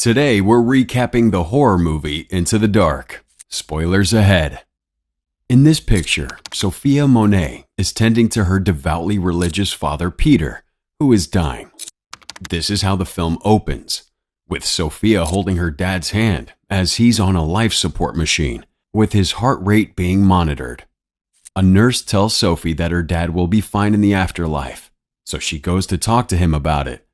Today, we're recapping the horror movie Into the Dark. Spoilers ahead. In this picture, Sophia Monet is tending to her devoutly religious father Peter, who is dying. This is how the film opens, with Sophia holding her dad's hand as he's on a life support machine, with his heart rate being monitored. A nurse tells Sophie that her dad will be fine in the afterlife, so she goes to talk to him about it.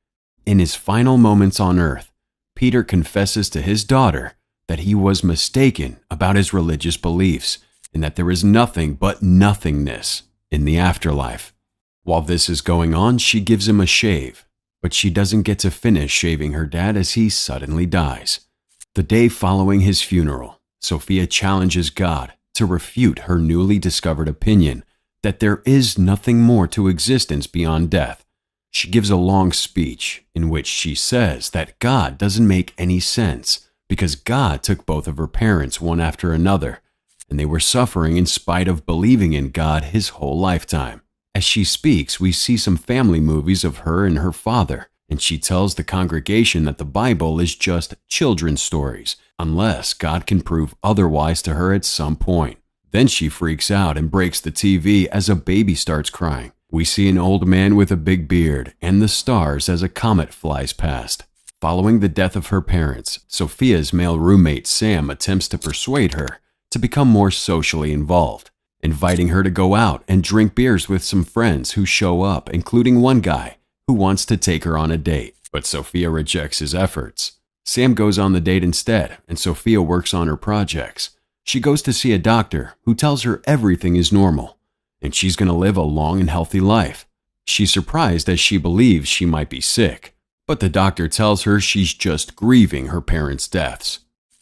In his final moments on earth, Peter confesses to his daughter that he was mistaken about his religious beliefs and that there is nothing but nothingness in the afterlife. While this is going on, she gives him a shave, but she doesn't get to finish shaving her dad as he suddenly dies. The day following his funeral, Sophia challenges God to refute her newly discovered opinion that there is nothing more to existence beyond death. She gives a long speech in which she says that God doesn't make any sense because God took both of her parents one after another, and they were suffering in spite of believing in God his whole lifetime. As she speaks, we see some family movies of her and her father, and she tells the congregation that the Bible is just children's stories, unless God can prove otherwise to her at some point. Then she freaks out and breaks the TV as a baby starts crying. We see an old man with a big beard and the stars as a comet flies past. Following the death of her parents, Sophia's male roommate Sam attempts to persuade her to become more socially involved, inviting her to go out and drink beers with some friends who show up, including one guy who wants to take her on a date, but Sophia rejects his efforts. Sam goes on the date instead, and Sophia works on her projects. She goes to see a doctor who tells her everything is normal, and she's going to live a long and healthy life. She's surprised as she believes she might be sick, but the doctor tells her she's just grieving her parents' deaths.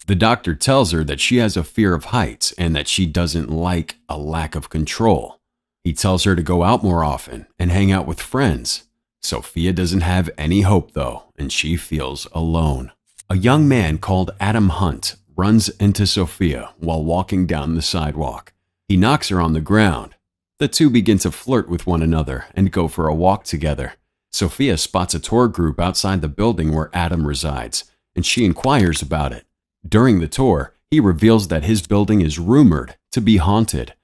The doctor tells her that she has a fear of heights and that she doesn't like a lack of control. He tells her to go out more often and hang out with friends. Sophia doesn't have any hope though, and she feels alone. A young man called Adam Hunt runs into Sophia while walking down the sidewalk. He knocks her on the ground. The two begin to flirt with one another and go for a walk together. Sophia spots a tour group outside the building where Adam resides, and she inquires about it. During the tour, he reveals that his building is rumored to be haunted.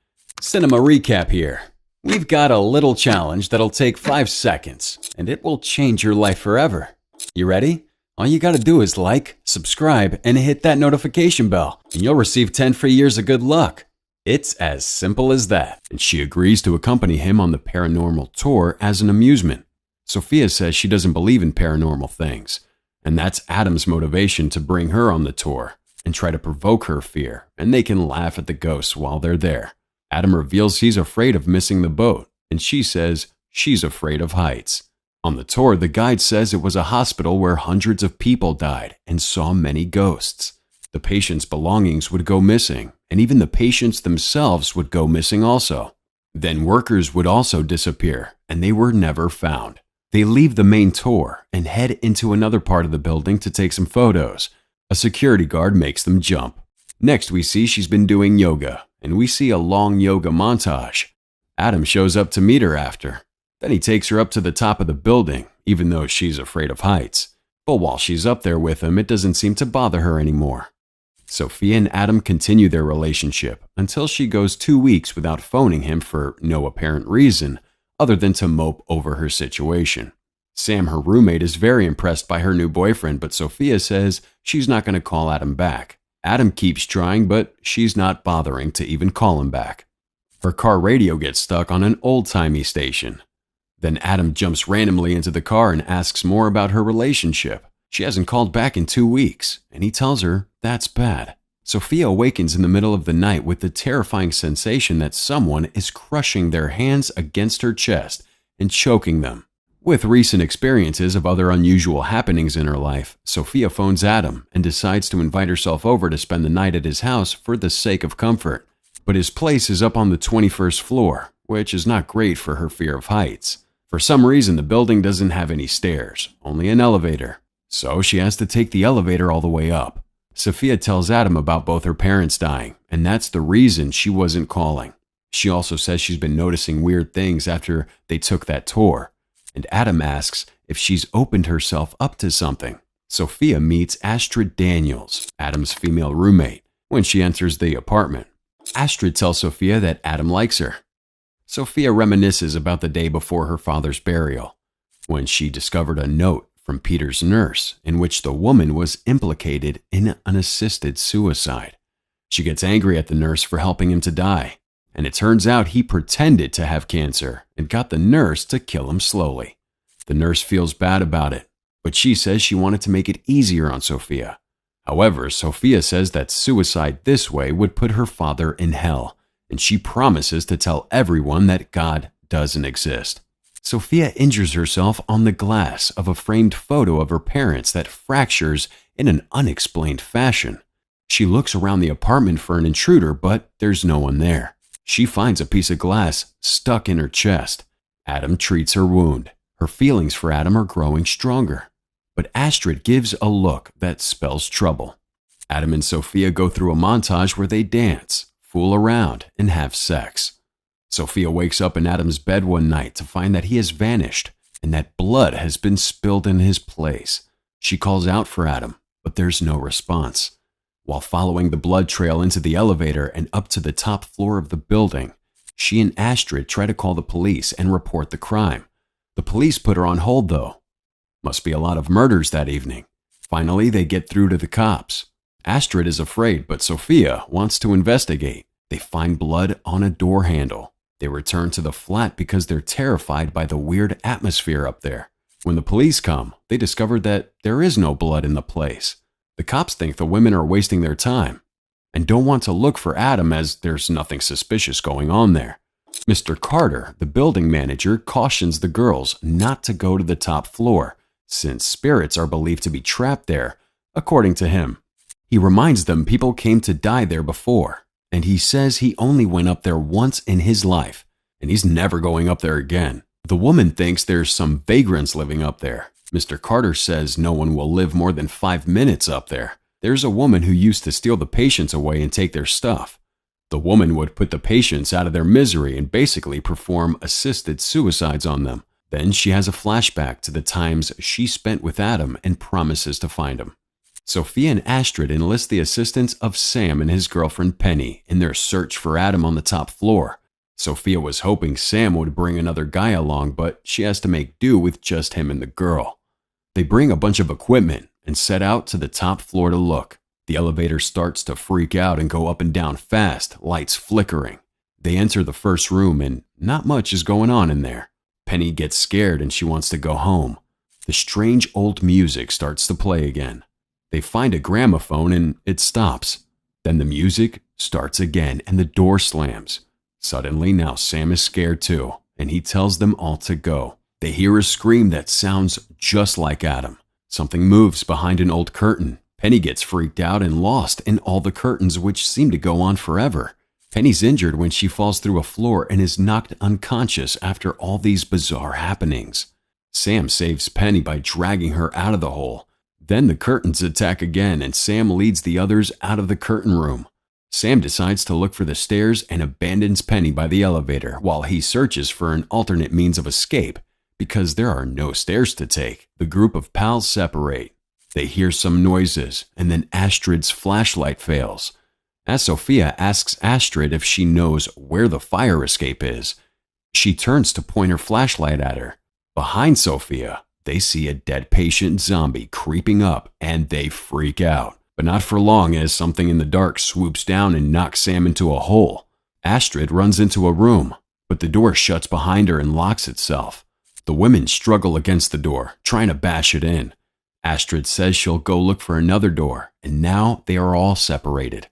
Cinema recap here. We've got a little challenge that'll take 5 seconds, and it will change your life forever. You ready? All you gotta do is like, subscribe, and hit that notification bell, and you'll receive 10 free years of good luck. It's as simple as that. And she agrees to accompany him on the paranormal tour as an amusement. Sophia says she doesn't believe in paranormal things, and that's Adam's motivation to bring her on the tour and try to provoke her fear, and they can laugh at the ghosts while they're there. Adam reveals he's afraid of missing the boat, and she says she's afraid of heights. On the tour, the guide says it was a hospital where hundreds of people died and saw many ghosts. The patient's belongings would go missing, and even the patients themselves would go missing also. Then workers would also disappear, and they were never found. They leave the main tour and head into another part of the building to take some photos. A security guard makes them jump. Next, we see she's been doing yoga, and we see a long yoga montage. Adam shows up to meet her after. Then he takes her up to the top of the building, even though she's afraid of heights. But while she's up there with him, it doesn't seem to bother her anymore. Sophia and Adam continue their relationship until she goes 2 weeks without phoning him for no apparent reason other than to mope over her situation. Sam, her roommate, is very impressed by her new boyfriend, but Sophia says she's not going to call Adam back. Adam keeps trying, but she's not bothering to even call him back. Her car radio gets stuck on an old-timey station. Then Adam jumps randomly into the car and asks more about her relationship. She hasn't called back in 2 weeks, and he tells her that's bad. Sophia awakens in the middle of the night with the terrifying sensation that someone is crushing their hands against her chest and choking them. With recent experiences of other unusual happenings in her life, Sophia phones Adam and decides to invite herself over to spend the night at his house for the sake of comfort. But his place is up on the 21st floor, which is not great for her fear of heights. For some reason, the building doesn't have any stairs, only an elevator. So she has to take the elevator all the way up. Sophia tells Adam about both her parents dying, and that's the reason she wasn't calling. She also says she's been noticing weird things after they took that tour. And Adam asks if she's opened herself up to something. Sophia meets Astrid Daniels, Adam's female roommate, when she enters the apartment. Astrid tells Sophia that Adam likes her. Sophia reminisces about the day before her father's burial, when she discovered a note from Peter's nurse in which the woman was implicated in an assisted suicide. She gets angry at the nurse for helping him to die, and it turns out he pretended to have cancer and got the nurse to kill him slowly. The nurse feels bad about it, but she says she wanted to make it easier on Sophia. However, Sophia says that suicide this way would put her father in hell, and she promises to tell everyone that God doesn't exist. Sophia injures herself on the glass of a framed photo of her parents that fractures in an unexplained fashion. She looks around the apartment for an intruder, but there's no one there. She finds a piece of glass stuck in her chest. Adam treats her wound. Her feelings for Adam are growing stronger. But Astrid gives a look that spells trouble. Adam and Sophia go through a montage where they dance, fool around, and have sex. Sophia wakes up in Adam's bed one night to find that he has vanished and that blood has been spilled in his place. She calls out for Adam, but there's no response. While following the blood trail into the elevator and up to the top floor of the building, she and Astrid try to call the police and report the crime. The police put her on hold, though. Must be a lot of murders that evening. Finally, they get through to the cops. Astrid is afraid, but Sophia wants to investigate. They find blood on a door handle. They return to the flat because they're terrified by the weird atmosphere up there. When the police come, they discover that there is no blood in the place. The cops think the women are wasting their time and don't want to look for Adam as there's nothing suspicious going on there. Mr. Carter, the building manager, cautions the girls not to go to the top floor since spirits are believed to be trapped there, according to him. He reminds them people came to die there before, and he says he only went up there once in his life, and he's never going up there again. The woman thinks there's some vagrants living up there. Mr. Carter says no one will live more than 5 minutes up there. There's a woman who used to steal the patients away and take their stuff. The woman would put the patients out of their misery and basically perform assisted suicides on them. Then she has a flashback to the times she spent with Adam and promises to find him. Sophia and Astrid enlist the assistance of Sam and his girlfriend Penny in their search for Adam on the top floor. Sophia was hoping Sam would bring another guy along, but she has to make do with just him and the girl. They bring a bunch of equipment and set out to the top floor to look. The elevator starts to freak out and go up and down fast, lights flickering. They enter the first room and not much is going on in there. Penny gets scared and she wants to go home. The strange old music starts to play again. They find a gramophone and it stops. Then the music starts again and the door slams. Suddenly now Sam is scared too, and he tells them all to go. They hear a scream that sounds just like Adam. Something moves behind an old curtain. Penny gets freaked out and lost in all the curtains which seem to go on forever. Penny's injured when she falls through a floor and is knocked unconscious after all these bizarre happenings. Sam saves Penny by dragging her out of the hole. Then the curtains attack again and Sam leads the others out of the curtain room. Sam decides to look for the stairs and abandons Penny by the elevator while he searches for an alternate means of escape because there are no stairs to take. The group of pals separate. They hear some noises and then Astrid's flashlight fails. As Sophia asks Astrid if she knows where the fire escape is, she turns to point her flashlight at her. Behind Sophia, they see a dead patient zombie creeping up and they freak out. But not for long as something in the dark swoops down and knocks Sam into a hole. Astrid runs into a room, but the door shuts behind her and locks itself. The women struggle against the door, trying to bash it in. Astrid says she'll go look for another door, and now they are all separated.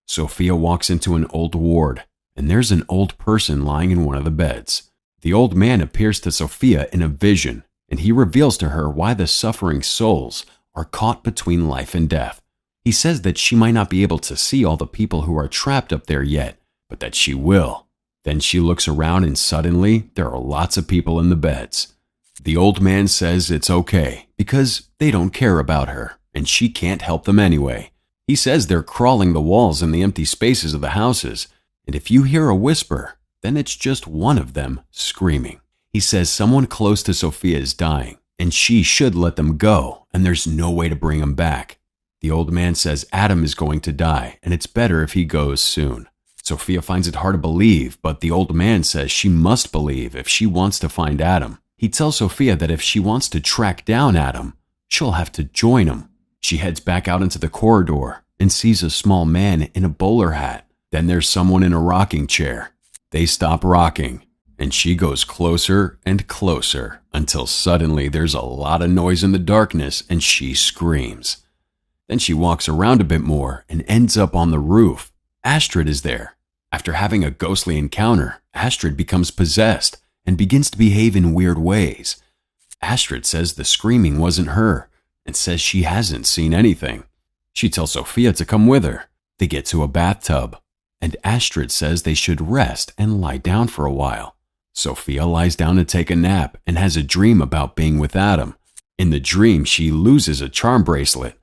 Sophia walks into an old ward, and there's an old person lying in one of the beds. The old man appears to Sophia in a vision, and he reveals to her why the suffering souls are caught between life and death. He says that she might not be able to see all the people who are trapped up there yet, but that she will. Then she looks around and suddenly there are lots of people in the beds. The old man says it's okay because they don't care about her and she can't help them anyway. He says they're crawling the walls in the empty spaces of the houses, and if you hear a whisper, then it's just one of them screaming. He says someone close to Sophia is dying and she should let them go and there's no way to bring him back. The old man says Adam is going to die, and it's better if he goes soon. Sophia finds it hard to believe, but the old man says she must believe if she wants to find Adam. He tells Sophia that if she wants to track down Adam, she'll have to join him. She heads back out into the corridor and sees a small man in a bowler hat. Then there's someone in a rocking chair. They stop rocking, and she goes closer and closer until suddenly there's a lot of noise in the darkness and she screams. Then she walks around a bit more and ends up on the roof. Astrid is there. After having a ghostly encounter, Astrid becomes possessed and begins to behave in weird ways. Astrid says the screaming wasn't her and says she hasn't seen anything. She tells Sophia to come with her. They get to a bathtub, and Astrid says they should rest and lie down for a while. Sophia lies down to take a nap and has a dream about being with Adam. In the dream, she loses a charm bracelet,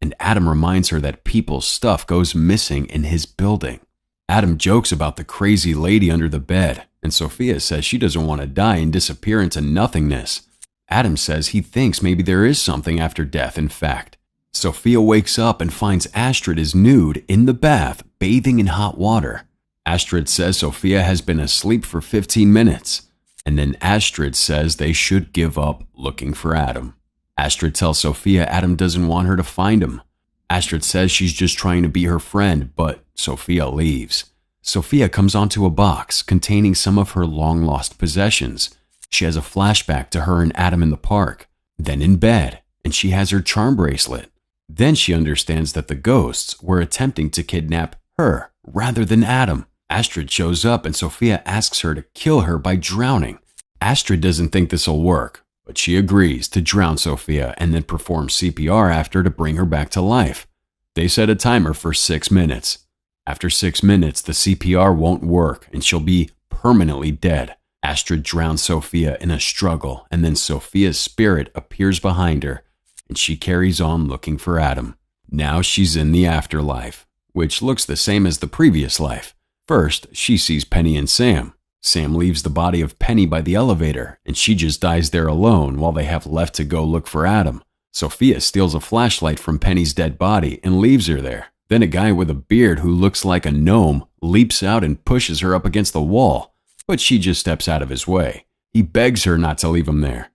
and Adam reminds her that people's stuff goes missing in his building. Adam jokes about the crazy lady under the bed, and Sophia says she doesn't want to die and disappear into nothingness. Adam says he thinks maybe there is something after death, in fact. Sophia wakes up and finds Astrid is nude in the bath, bathing in hot water. Astrid says Sophia has been asleep for 15 minutes, and then Astrid says they should give up looking for Adam. Astrid tells Sophia Adam doesn't want her to find him. Astrid says she's just trying to be her friend, but Sophia leaves. Sophia comes onto a box containing some of her long-lost possessions. She has a flashback to her and Adam in the park, then in bed, and she has her charm bracelet. Then she understands that the ghosts were attempting to kidnap her rather than Adam. Astrid shows up and Sophia asks her to kill her by drowning. Astrid doesn't think this will work, but she agrees to drown Sophia and then perform CPR after to bring her back to life. They set a timer for 6 minutes. After 6 minutes, the CPR won't work and she'll be permanently dead. Astrid drowns Sophia in a struggle, and then Sophia's spirit appears behind her, and she carries on looking for Adam. Now she's in the afterlife, which looks the same as the previous life. First, she sees Penny and Sam. Sam leaves the body of Penny by the elevator, and she just dies there alone while they have left to go look for Adam. Sophia steals a flashlight from Penny's dead body and leaves her there. Then a guy with a beard who looks like a gnome leaps out and pushes her up against the wall, but she just steps out of his way. He begs her not to leave him there.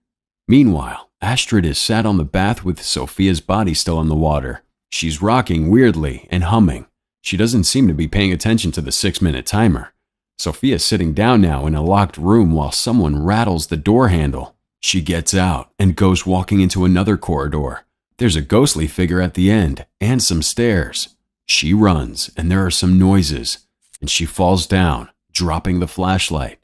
Meanwhile, Astrid is sat on the bath with Sophia's body still in the water. She's rocking weirdly and humming. She doesn't seem to be paying attention to the 6-minute timer. Sophia's sitting down now in a locked room while someone rattles the door handle. She gets out and goes walking into another corridor. There's a ghostly figure at the end and some stairs. She runs and there are some noises, and she falls down, dropping the flashlight.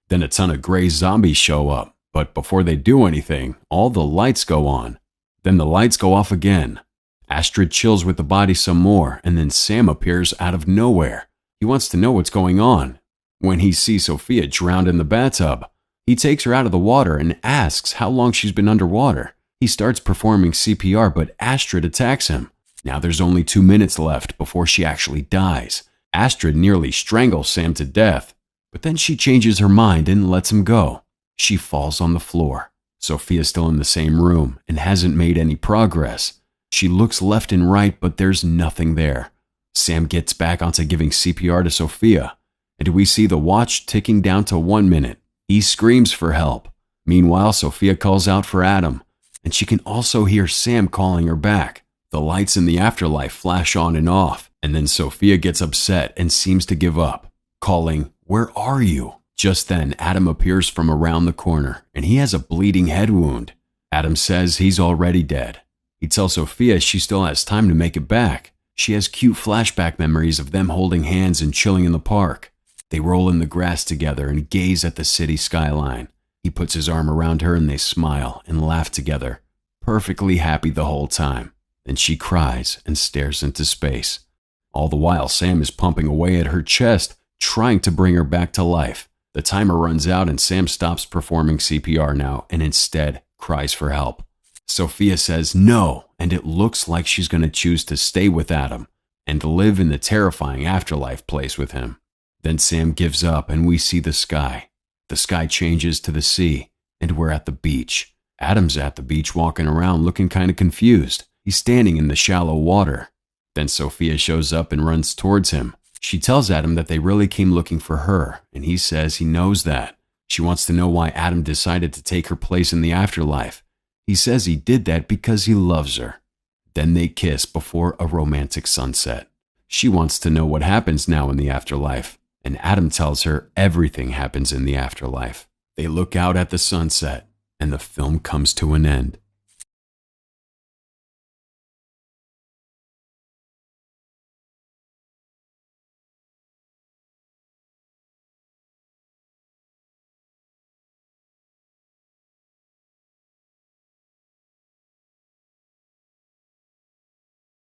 Then a ton of gray zombies show up, but before they do anything, all the lights go on. Then the lights go off again. Astrid chills with the body some more, and then Sam appears out of nowhere. He wants to know what's going on. When he sees Sophia drowned in the bathtub, he takes her out of the water and asks how long she's been underwater. He starts performing CPR, but Astrid attacks him. Now there's only 2 minutes left before she actually dies. Astrid nearly strangles Sam to death, but then she changes her mind and lets him go. She falls on the floor. Sophia's still in the same room and hasn't made any progress. She looks left and right, but there's nothing there. Sam gets back onto giving CPR to Sophia, and we see the watch ticking down to 1 minute. He screams for help. Meanwhile, Sophia calls out for Adam, and she can also hear Sam calling her back. The lights in the afterlife flash on and off, and then Sophia gets upset and seems to give up, calling, "Where are you?" Just then, Adam appears from around the corner, and he has a bleeding head wound. Adam says he's already dead. He tells Sophia she still has time to make it back. She has cute flashback memories of them holding hands and chilling in the park. They roll in the grass together and gaze at the city skyline. He puts his arm around her and they smile and laugh together, perfectly happy the whole time. Then she cries and stares into space. All the while, Sam is pumping away at her chest, trying to bring her back to life. The timer runs out and Sam stops performing CPR now and instead cries for help. Sophia says no, and it looks like she's going to choose to stay with Adam and live in the terrifying afterlife place with him. Then Sam gives up and we see the sky. The sky changes to the sea, and we're at the beach. Adam's at the beach walking around looking kind of confused. He's standing in the shallow water. Then Sophia shows up and runs towards him. She tells Adam that they really came looking for her, and he says he knows that. She wants to know why Adam decided to take her place in the afterlife. He says he did that because he loves her. Then they kiss before a romantic sunset. She wants to know what happens now in the afterlife, and Adam tells her everything happens in the afterlife. They look out at the sunset, and the film comes to an end.